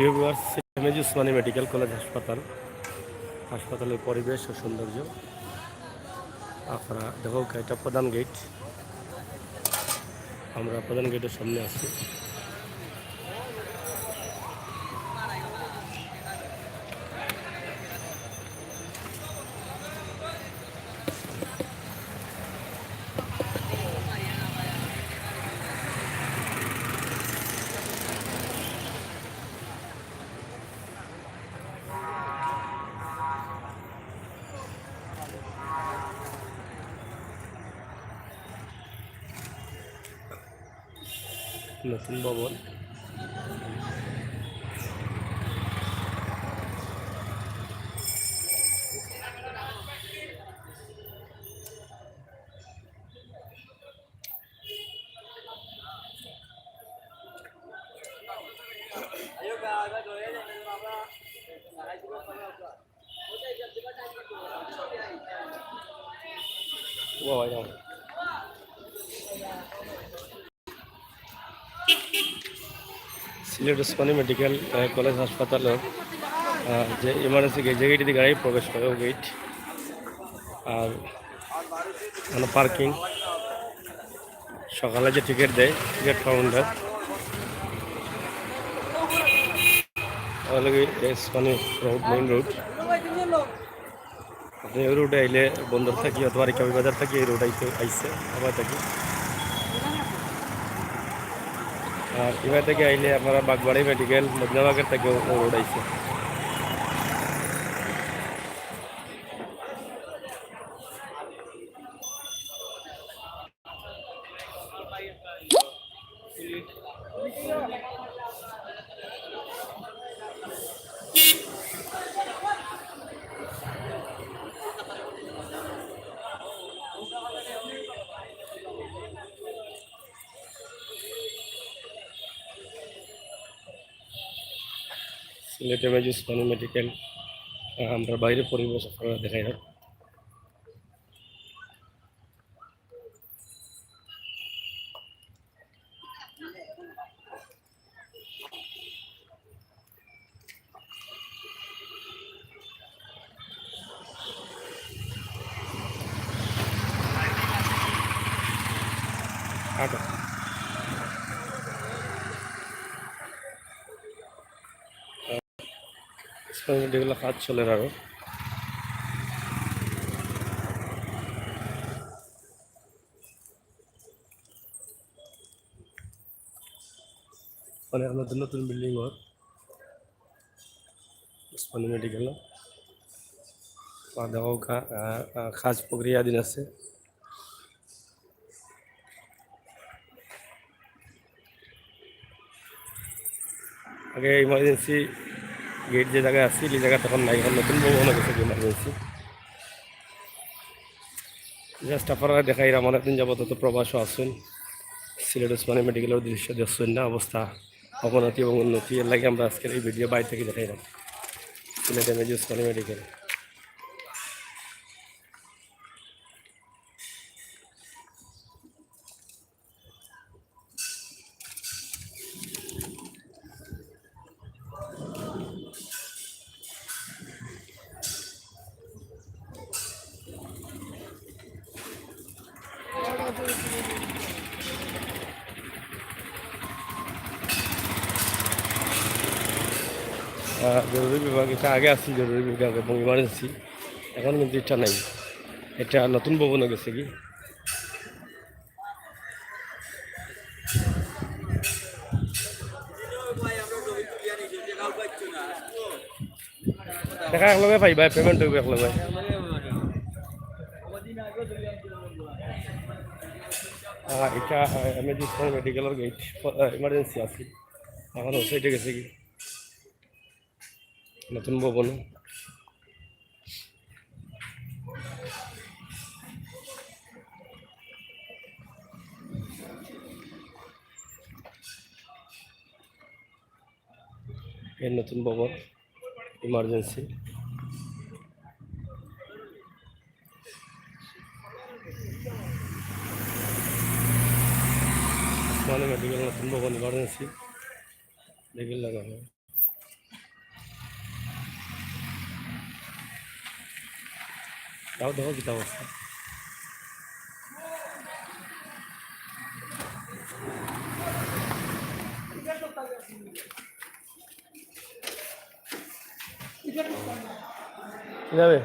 প্রিয় viewers, MAG Osmani medical college হাসপাতালের পরিবেশ ও সৌন্দর্য আপনারা দেখো। এটা প্রধান গেট, আমরা প্রধান গেটের সামনে আছি। নতুন ভবন, সিলেট ওসমানী মেডিকেল কলেজ হাসপাতালের যে ইমার্জেন্সি গেট, যে গেট দিয়ে গাড়ি প্রবেশ করে ও গেট। আর মানে পার্কিং, সকালে যে টিকিট দেয় ticket counter, Osmani road main road. আপনি এই রোডে আইলে বন্দর থাকি অথবা রিকাবি বাজার থাকি এই রোড আইসে আবার থাকি। আর এবার থেকে আইলে আপনারা বাগবাড়ি মেডিকেল মদিনাবাগের থেকেও রোড আইসে। সিলেট এমএজি ওসমানী মেডিকেল আমরা বাইরে পরিবেশ আপনারা দেখাই না। মেডিকেল কাজ চলে আরো। অনেক নতুন নতুন বিল্ডিং হয় ওসমানী মেডিকেল। দেখো কাজ প্রক্রিয়াধীন আছে। আগে ইমার্জেন্সি গেট যে জায়গায় আসছি এই জায়গা তখন নাই, এখন নতুন ভবন গেছে ইমার্জেন্সি। জাস্ট আপনারা দেখাই আমার একদিন যাবত তো প্রবাসও আসুন, সিলেট ওসমানী মেডিকেলের দৃশ্য দেখছেন না, অবস্থা অবনতি এবং উন্নতি। এর লাগে আমরা আজকের এই ভিডিও বাইরে থেকে দেখাই না সিলেট এমএজি ওসমানী মেডিকেল। জরুরি বিভাগ এটা আগে আসছি, জরুরি বিভাগ এবং ইমার্জেন্সি এখন কিন্তু এটা নাই, এটা নতুন ভবন গেছে কি। টাকা একলগে পাইবা, পেমেন্ট হইব একলগে। এটা এমএজি ওসমানী মেডিকেলের গেট, ইমার্জেন্সি আছে এখন সাইডে গেছে কি নতুন ভবন। এর নতুন ভবন ইমার্জেন্সি। ওসমানী মেডিকেল নতুন ভবন ইমার্জেন্সি দেখে লাগানো। যাও দেখো কিতা অবস্থা। কি যাবে